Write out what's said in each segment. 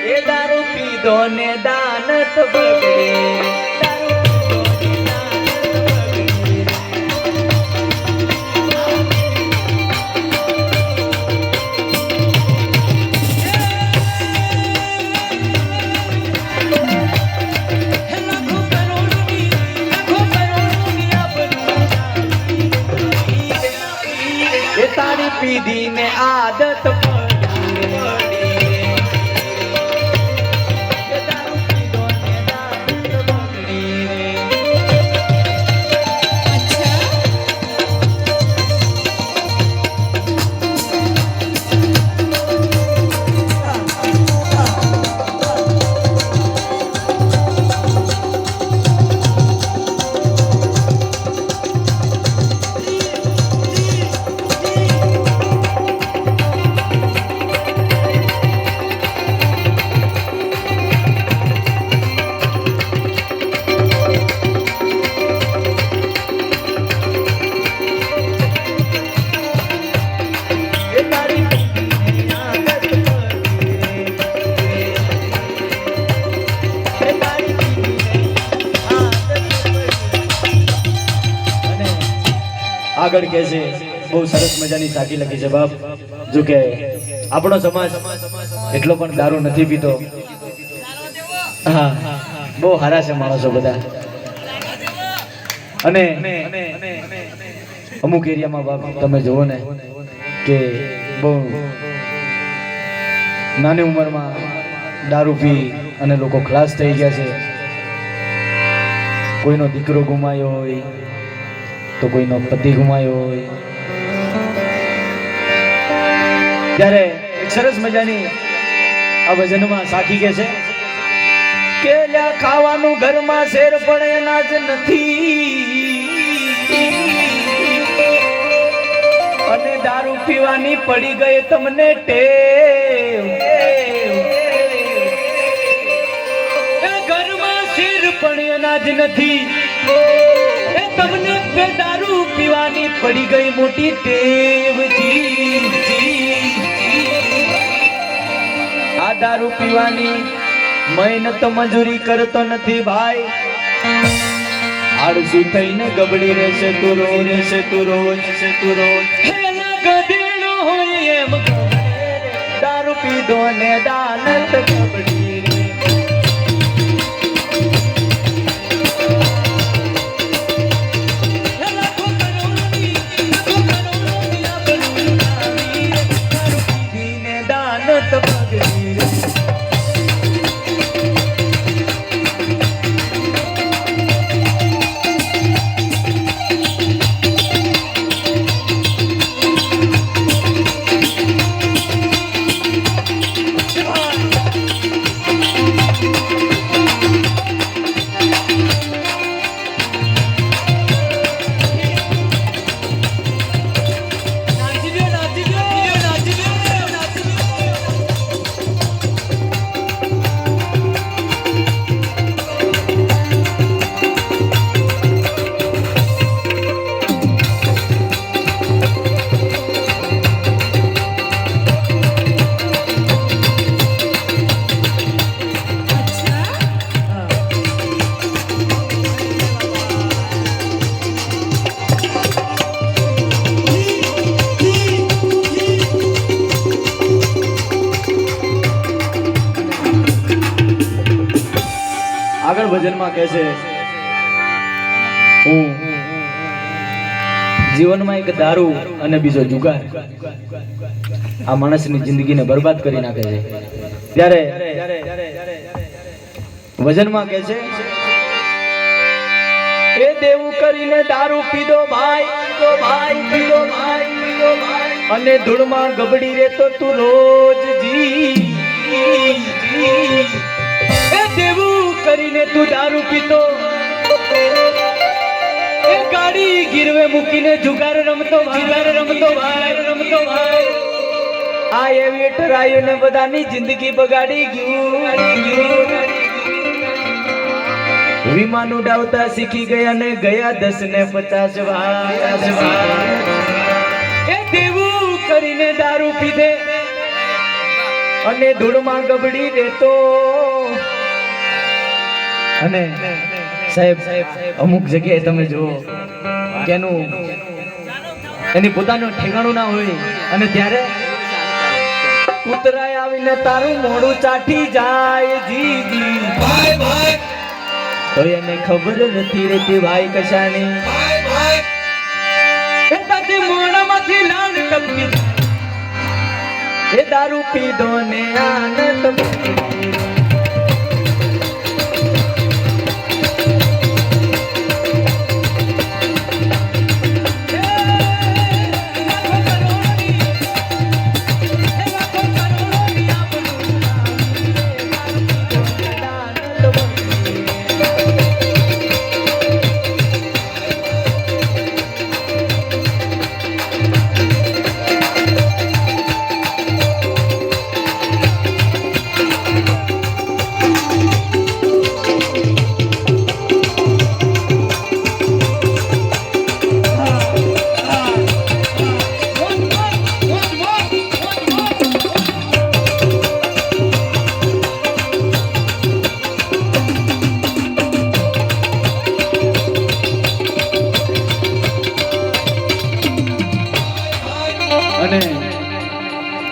એ દારૂ પીધો ને દાનત બગડે તારી પીધી ને આદત આગળ કે છે બહુ સરસ મજાની સાકી લખી છે બાપ જો કે આપણો સમાજ એટલો પણ દારૂ નથી પીતો હા બહુ સારા છે માણસો બધા અને અમુક એરિયામાં બાપ તમે જુઓ ને કે બહુ નાની ઉંમરમાં દારૂ પી અને લોકો ખલાસ થઈ ગયા છે કોઈનો દીકરો ગુમાયો હોય તો કોઈનો પતિ ગુમાયો હોય ત્યારે એક સરસ મજાની આ ભજનમાં સાખી કે છે કે લ્યા ખાવાનું ઘરમાં શેર પણ એના જ નથી અને દારૂ પીવાની પડી ગઈ તમને ટેવ ઘરમાં શેર પણ એના જ નથી તમને દારૂ પીવાની પડી ગઈ મોટી ટેવ આ દારૂ પીવાની મહેનત મજૂરી કરતો નથી ભાઈ આળસુ થઈને ગબડી રહેશે તું રોજ ગધેડો હોય એમ દારૂ પીધો ને દાનત ગબડી આગળ ભજનમાં કહે છે હું જીવનમાં એક દારૂ અને બીજો જુગાર આ માણસની જિંદગીને બરબાદ કરી નાખે છે ત્યારે ભજનમાં કહે છે એ દેવું કરીને દારૂ પીધો ભાઈ અને ધૂળમાં ગબડી રે તો તું રોજ દેવું કરીને તું દારૂ પીતો એ ગાડી ગીરવે મૂકીને જુગાર રમતો ભાઈ આ એવી ટરાયો ને બધાની જિંદગી બગાડી ગયું વિમાન ઉડાવતા શીખી ગયા ને ગયા 10 ને 50 વાર એ દેવું કરીને દારૂ પીધે અને ધૂળમાં ગબડી દેતો. અને સાહેબ અમુક જગ્યાએ તમે જુઓ કે એની પોતાનું ઠેકાણું ના હોય અને ત્યારે કૂતરાય આવીને તારું મોઢું ચાટી જાય જીજી તો એને ખબર નથી રહેતી ભાઈ કશાની તારી મોઢામાંથી લાલ ટપકી એ દારૂ પીધો ને આનંદ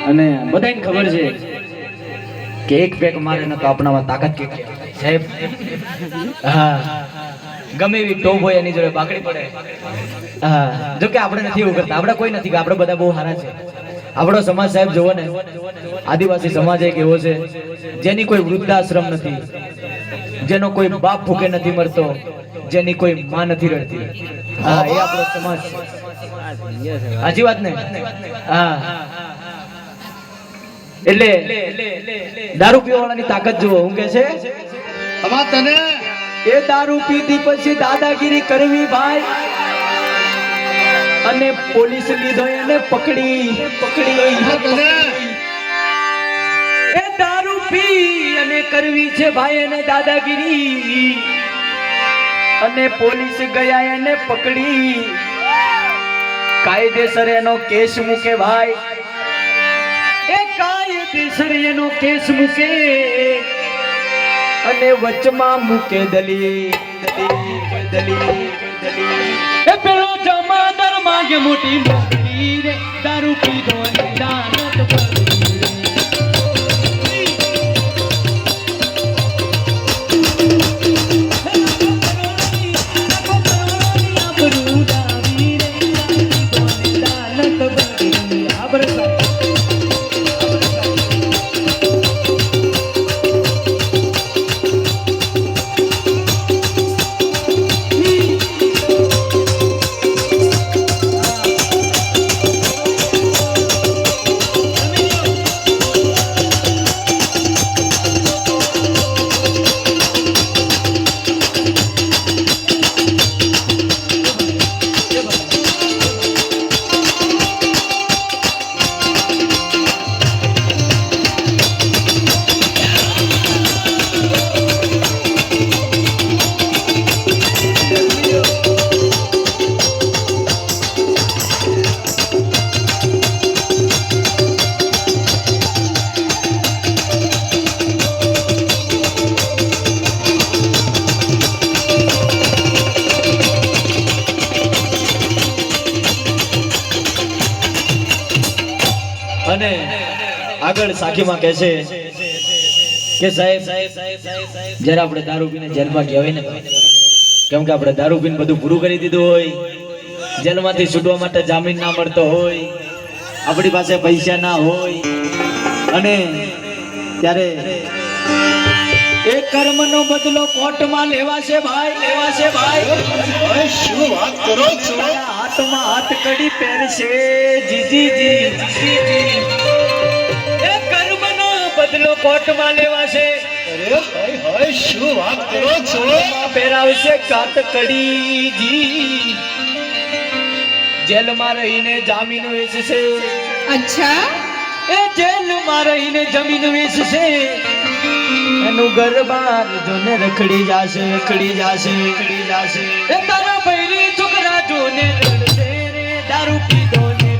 અને બધાને ખબર છે કે એક પેક મારે ન તો આપણામાં તાકાત કેટલી સાહેબ. હા ગમે એવી ટોપ હોય એની જોડે બાકડી પડે. હા જો કે આપણે નથી એવું કરતા, આપણે કોઈ નથી કે આપણે બધા બહુ સારા છે. આપણો સમાજ સાહેબ જોવો ને, આદિવાસી સમાજ એક એવો છે જેની કોઈ વૃદ્ધાશ્રમ નથી, જેનો કોઈ બાપ ભૂખે નથી મરતો, જેની કોઈ માં નથી રડતી. હા એ આપણો સમાજ છે. સાચી વાત ને? હા એટલે દારૂ પીવાવાળાની તાકાત જુઓ. હું કે છે તને એ દારૂ પીધી પછી દાદાગીરી કરવી ભાઈ, અને પોલીસ લીધો એને પકડી એ દારૂ પી અને કરવી છે ભાઈ એને દાદાગીરી, અને પોલીસ ગયા એને પકડી કાયદેસર એનો કેસ મૂકે ભાઈ, એ કાયદેસર એનો કેસ મૂકે અને વચમાં મૂકે દલીલ એ પેલો જમાદાર માંગે મોટી મોટી રે દારૂ પીધો ને દાનત અને આગળ સાખીમાં કહે છે કે સાહેબ જ્યારે આપણે દારૂ પીને જેલમાં ગયા હોય ને, કેમ કે આપણે દારૂ પીને બધું પૂરું કરી દીધું હોય, જેલમાંથી છૂટવા માટે જામીન ના મળતો હોય, આપણી પાસે પૈસા ના હોય, અને ત્યારે એ કર્મનો બદલો કોર્ટમાં લેવાશે ભાઈ. શું વાત કરો છો? હાથમાં હાથ કડી પહેરશે જીજીજી. એ કર્મનો બદલો કોર્ટમાં લેવાશે. અરે ભાઈ હોય શું વાત કરો છો? પહેરાવશે કાત કડી જી. જેલમાં રહીને જામીન વેચશે. અચ્છા એ જેલમાં રહીને જમીન વેચશે. એનું ઘર બાર જોને રખડી જાશે. એ તારા બૈરી છોકરા જોને રડશે રે દારૂ પીધો ને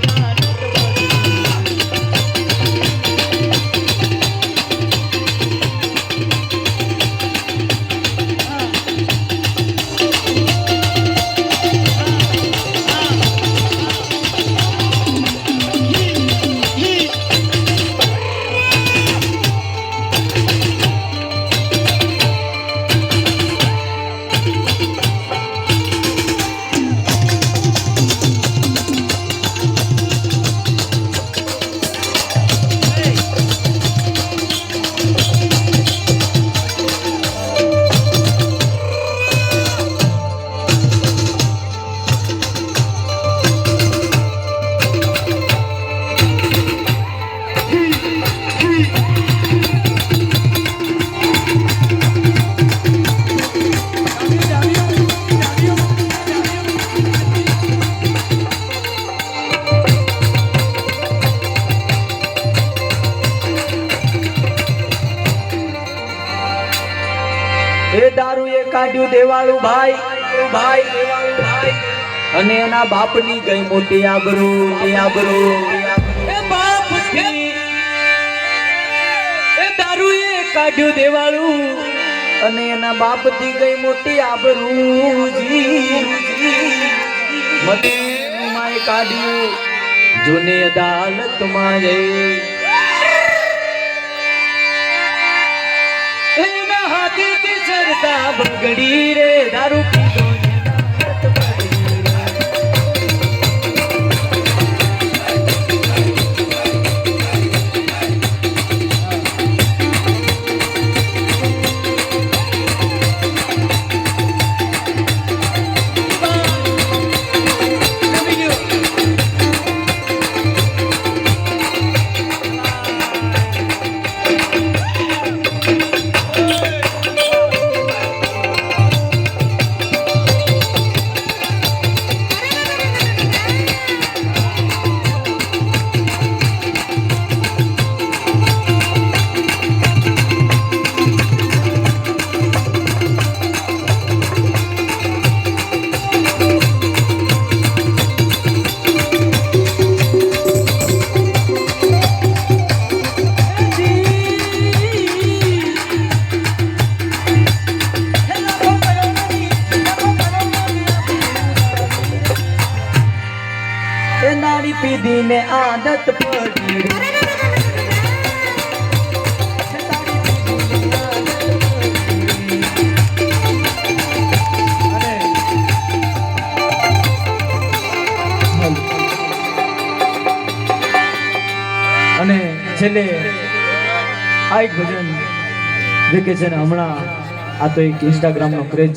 એ દારૂ એ કાઢ્યું દેવાળું ભાઈ ભાઈ અને એના બાપની ગઈ મોટી આબરૂ એ બાપની એ દારૂ એ કાઢ્યું દેવાળું અને એના બાપથી ગઈ મોટી આબરૂ જી મતે માય કાઢ્યું જોને અદાલતમાં જઈ એના હાથેથી ચરતા બગડી રે દારૂ પીધો નારી પીધી ને આદત પડી અને છેલ્લે આ એક ભજન જે કે છે ને હમણાં આ તો એક ઇન્સ્ટાગ્રામ નો ક્રેઝ